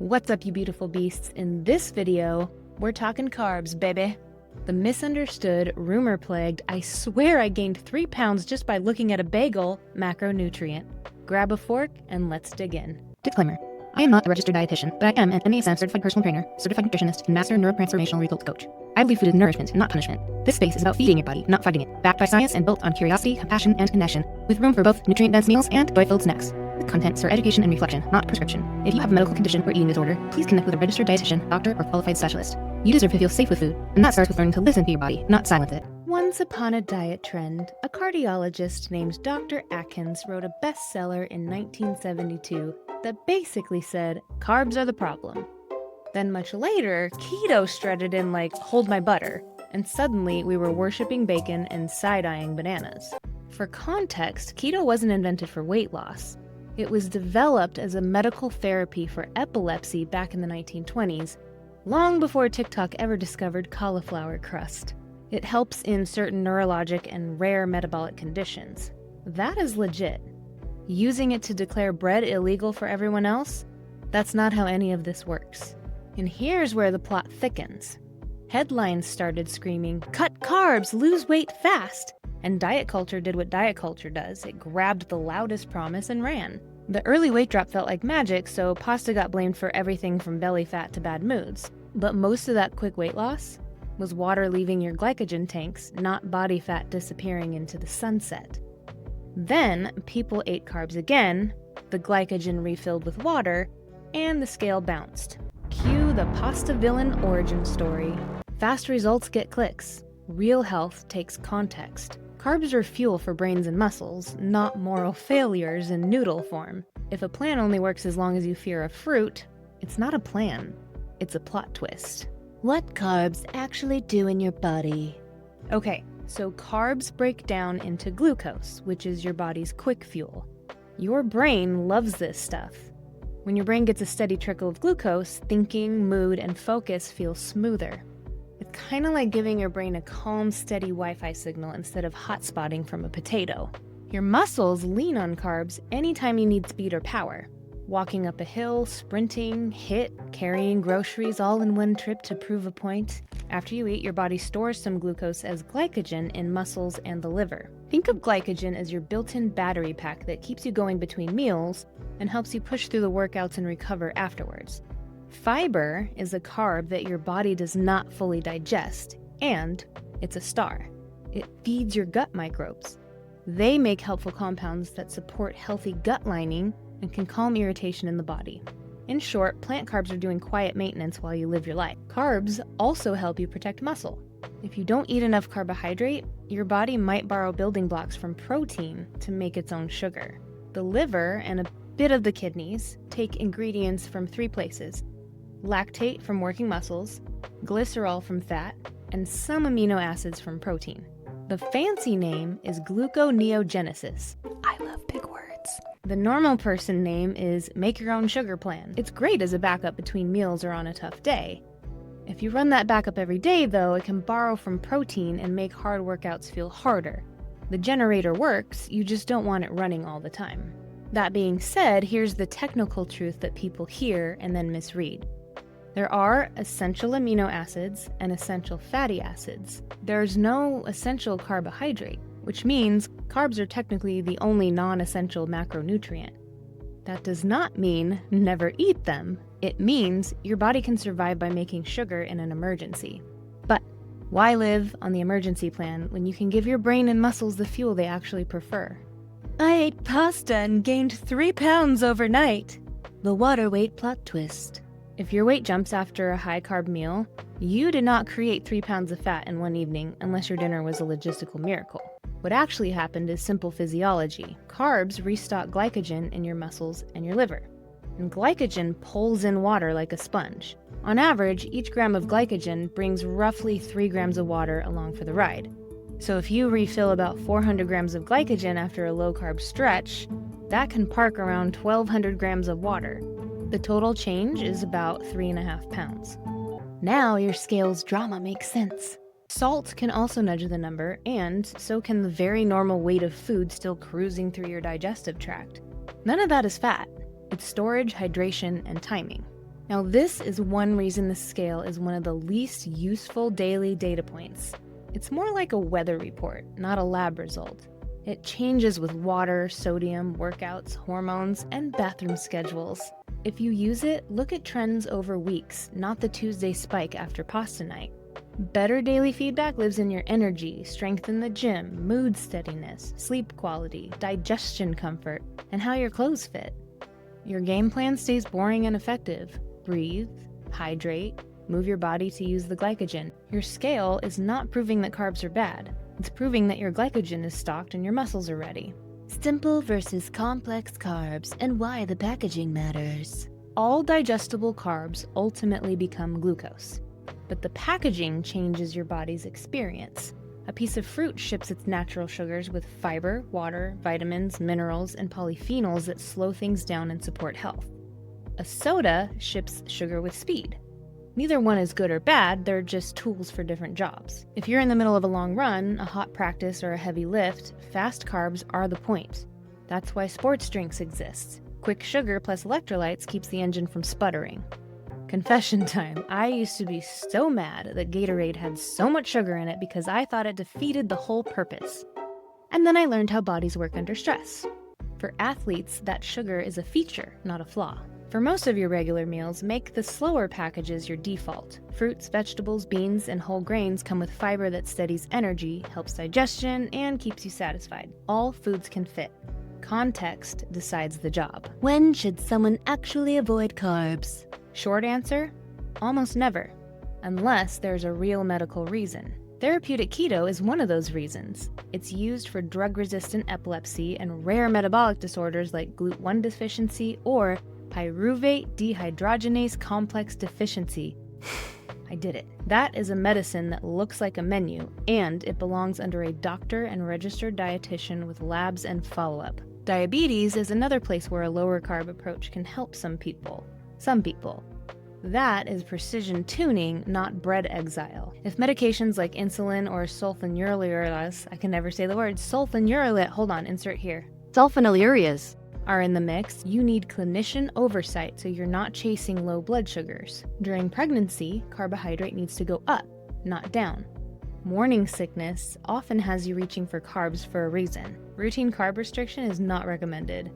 What's up, you beautiful beasts? In this video, we're talking carbs, baby. The misunderstood, rumor-plagued, I swear I gained 3 pounds just by looking at a bagel macronutrient. Grab a fork and let's dig in. Disclaimer. I am not a registered dietitian, but I am an NASM certified personal trainer, certified nutritionist, and master neurotransformational results coach. I believe food is nourishment, not punishment. This space is about feeding your body, not fighting it. Backed by science and built on curiosity, compassion, and connection, with room for both nutrient-dense meals and joy-filled snacks. The contents are education and reflection, not prescription. If you have a medical condition or eating disorder, please connect with a registered dietitian, doctor, or qualified specialist. You deserve to feel safe with food, and that starts with learning to listen to your body, not silence it. Once upon a diet trend, a cardiologist named Dr. Atkins wrote a bestseller in 1972 that basically said, carbs are the problem. Then much later, keto strutted in like, hold my butter, and suddenly we were worshipping bacon and side-eyeing bananas. For context, keto wasn't invented for weight loss. It was developed as a medical therapy for epilepsy back in the 1920s, long before TikTok ever discovered cauliflower crust. It helps in certain neurologic and rare metabolic conditions. That is legit. Using it to declare bread illegal for everyone else? That's not how any of this works. And here's where the plot thickens. Headlines started screaming, "Cut carbs, lose weight fast!" And diet culture did what diet culture does. It grabbed the loudest promise and ran. The early weight drop felt like magic, so pasta got blamed for everything from belly fat to bad moods. But most of that quick weight loss was water leaving your glycogen tanks, not body fat disappearing into the sunset. Then, people ate carbs again, the glycogen refilled with water, and the scale bounced. Cue the pasta villain origin story. Fast results get clicks. Real health takes context. Carbs are fuel for brains and muscles, not moral failures in noodle form. If a plan only works as long as you fear a fruit, it's not a plan, it's a plot twist. What carbs actually do in your body? Okay, so carbs break down into glucose, which is your body's quick fuel. Your brain loves this stuff. When your brain gets a steady trickle of glucose, thinking, mood, and focus feel smoother. It's kind of like giving your brain a calm, steady Wi-Fi signal instead of hotspotting from a potato. Your muscles lean on carbs anytime you need speed or power. Walking up a hill, sprinting, carrying groceries all in one trip to prove a point. After you eat, your body stores some glucose as glycogen in muscles and the liver. Think of glycogen as your built-in battery pack that keeps you going between meals and helps you push through the workouts and recover afterwards. Fiber is a carb that your body does not fully digest, and it's a star. It feeds your gut microbes. They make helpful compounds that support healthy gut lining and can calm irritation in the body. In short, plant carbs are doing quiet maintenance while you live your life. Carbs also help you protect muscle. If you don't eat enough carbohydrate, your body might borrow building blocks from protein to make its own sugar. The liver and a bit of the kidneys take ingredients from 3 places: lactate from working muscles, glycerol from fat, and some amino acids from protein. The fancy name is gluconeogenesis. I love big words. The normal person name is make your own sugar plan. It's great as a backup between meals or on a tough day. If you run that backup every day, though, it can borrow from protein and make hard workouts feel harder. The generator works, you just don't want it running all the time. That being said, here's the technical truth that people hear and then misread. There are essential amino acids and essential fatty acids. There's no essential carbohydrate, which means carbs are technically the only non-essential macronutrient. That does not mean never eat them. It means your body can survive by making sugar in an emergency. But why live on the emergency plan when you can give your brain and muscles the fuel they actually prefer? I ate pasta and gained 3 pounds overnight. The water weight plot twist. If your weight jumps after a high-carb meal, you did not create 3 pounds of fat in one evening unless your dinner was a logistical miracle. What actually happened is simple physiology. Carbs restock glycogen in your muscles and your liver. And glycogen pulls in water like a sponge. On average, each gram of glycogen brings roughly 3 grams of water along for the ride. So if you refill about 400 grams of glycogen after a low-carb stretch, that can park around 1,200 grams of water. The total change is about 3.5 pounds. Now your scale's drama makes sense. Salt can also nudge the number, and so can the very normal weight of food still cruising through your digestive tract. None of that is fat. It's storage, hydration, and timing. Now, this is one reason the scale is one of the least useful daily data points. It's more like a weather report, not a lab result. It changes with water, sodium, workouts, hormones, and bathroom schedules. If you use it, look at trends over weeks, not the Tuesday spike after pasta night. Better daily feedback lives in your energy, strength in the gym, mood steadiness, sleep quality, digestion comfort, and how your clothes fit. Your game plan stays boring and effective. Breathe, hydrate, move your body to use the glycogen. Your scale is not proving that carbs are bad. It's proving that your glycogen is stocked and your muscles are ready. Simple versus complex carbs and why the packaging matters. All digestible carbs ultimately become glucose, but the packaging changes your body's experience. A piece of fruit ships its natural sugars with fiber, water, vitamins, minerals, and polyphenols that slow things down and support health. A soda ships sugar with speed. Neither one is good or bad, they're just tools for different jobs. If you're in the middle of a long run, a hot practice, or a heavy lift, fast carbs are the point. That's why sports drinks exist. Quick sugar plus electrolytes keeps the engine from sputtering. Confession time, I used to be so mad that Gatorade had so much sugar in it because I thought it defeated the whole purpose. And then I learned how bodies work under stress. For athletes, that sugar is a feature, not a flaw. For most of your regular meals, make the slower packages your default. Fruits, vegetables, beans, and whole grains come with fiber that steadies energy, helps digestion, and keeps you satisfied. All foods can fit. Context decides the job. When should someone actually avoid carbs? Short answer, almost never, unless there's a real medical reason. Therapeutic keto is one of those reasons. It's used for drug-resistant epilepsy and rare metabolic disorders like GLUT1 deficiency or pyruvate dehydrogenase complex deficiency. I did it. That is a medicine that looks like a menu, and it belongs under a doctor and registered dietitian with labs and follow-up. Diabetes is another place where a lower carb approach can help some people. That is precision tuning, not bread exile. If medications like insulin or sulfonylureas, I can never say the word, insert here, Sulfonylureas. are in the mix, you need clinician oversight so you're not chasing low blood sugars. During pregnancy, carbohydrate needs to go up, not down. Morning sickness often has you reaching for carbs for a reason. Routine carb restriction is not recommended.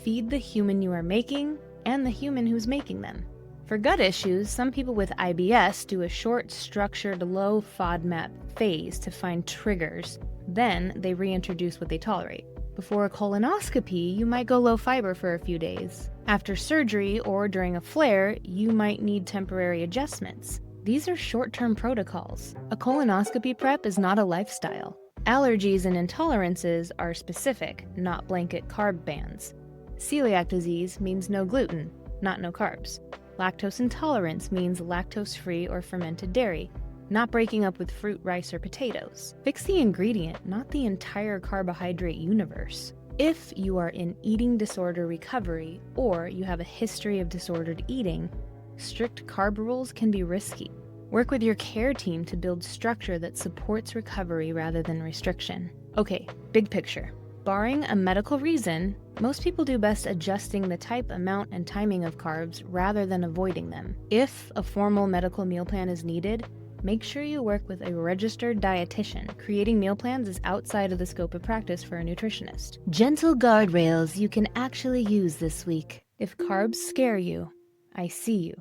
Feed the human you are making and the human who's making them. For gut issues, some people with IBS do a short, structured, low FODMAP phase to find triggers. Then they reintroduce what they tolerate. Before a colonoscopy, you might go low fiber for a few days. After surgery or during a flare, you might need temporary adjustments. These are short-term protocols. A colonoscopy prep is not a lifestyle. Allergies and intolerances are specific, not blanket carb bans. Celiac disease means no gluten, not no carbs. Lactose intolerance means lactose-free or fermented dairy, not breaking up with fruit, rice, or potatoes. Fix the ingredient, not the entire carbohydrate universe. If you are in eating disorder recovery or you have a history of disordered eating, strict carb rules can be risky. Work with your care team to build structure that supports recovery rather than restriction. Okay, big picture. Barring a medical reason, most people do best adjusting the type, amount, and timing of carbs rather than avoiding them. If a formal medical meal plan is needed, make sure you work with a registered dietitian. Creating meal plans is outside of the scope of practice for a nutritionist. Gentle guardrails you can actually use this week. If carbs scare you, I see you.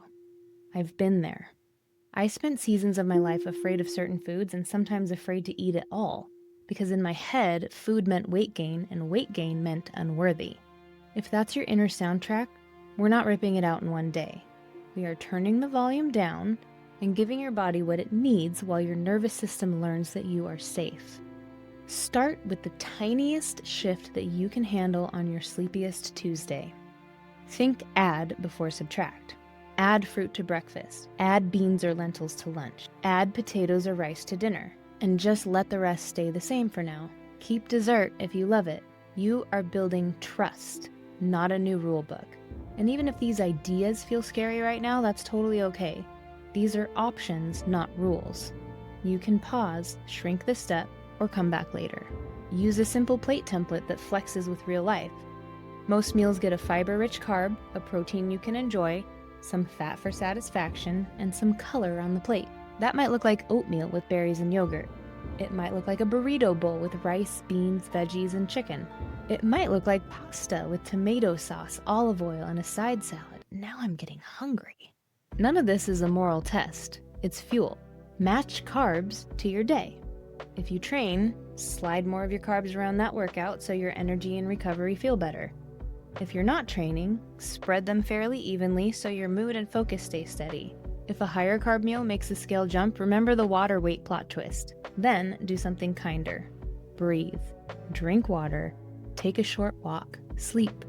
I've been there. I spent seasons of my life afraid of certain foods and sometimes afraid to eat at all, because in my head, food meant weight gain and weight gain meant unworthy. If that's your inner soundtrack, we're not ripping it out in one day. We are turning the volume down and giving your body what it needs while your nervous system learns that you are safe. Start with the tiniest shift that you can handle on your sleepiest Tuesday. Think add before subtract. Add fruit to breakfast. Add beans or lentils to lunch. Add potatoes or rice to dinner. And just let the rest stay the same for now. Keep dessert if you love it. You are building trust, not a new rule book. And even if these ideas feel scary right now, that's totally okay. These are options, not rules. You can pause, shrink the step, or come back later. Use a simple plate template that flexes with real life. Most meals get a fiber-rich carb, a protein you can enjoy, some fat for satisfaction, and some color on the plate. That might look like oatmeal with berries and yogurt. It might look like a burrito bowl with rice, beans, veggies, and chicken. It might look like pasta with tomato sauce, olive oil, and a side salad. Now I'm getting hungry. None of this is a moral test. It's fuel. Match carbs to your day. If you train, slide more of your carbs around that workout so your energy and recovery feel better. If you're not training, spread them fairly evenly so your mood and focus stay steady. If a higher carb meal makes the scale jump, remember the water weight plot twist. Then do something kinder. Breathe, drink water, take a short walk, sleep.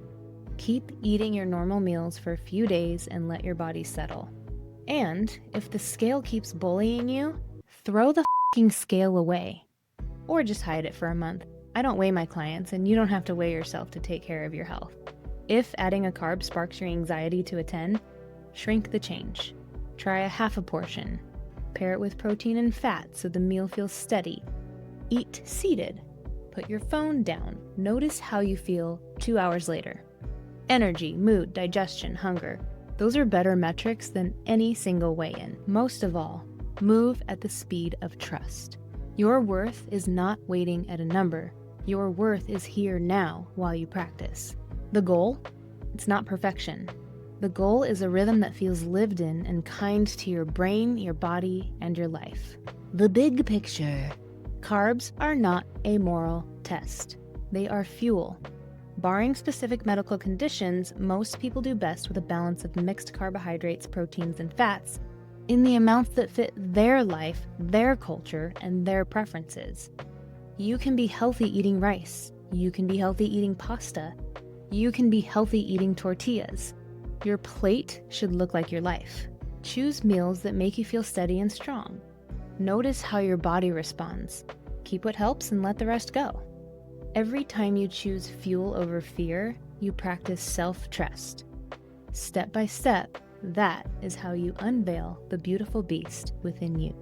Keep eating your normal meals for a few days and let your body settle. And if the scale keeps bullying you, throw the f***ing scale away. Or just hide it for a month. I don't weigh my clients, and you don't have to weigh yourself to take care of your health. If adding a carb sparks your anxiety to a 10, shrink the change. Try a half a portion. Pair it with protein and fat so the meal feels steady. Eat seated. Put your phone down. Notice how you feel 2 hours later. Energy, mood, digestion, hunger. Those are better metrics than any single weigh-in. Most of all, move at the speed of trust. Your worth is not waiting at a number. Your worth is here now while you practice. The goal? It's not perfection. The goal is a rhythm that feels lived in and kind to your brain, your body, and your life. The big picture. Carbs are not a moral test. They are fuel. Barring specific medical conditions, most people do best with a balance of mixed carbohydrates, proteins, and fats in the amounts that fit their life, their culture, and their preferences. You can be healthy eating rice. You can be healthy eating pasta. You can be healthy eating tortillas. Your plate should look like your life. Choose meals that make you feel steady and strong. Notice how your body responds. Keep what helps and let the rest go. Every time you choose fuel over fear, you practice self-trust. Step by step, that is how you unveil the beautiful beast within you.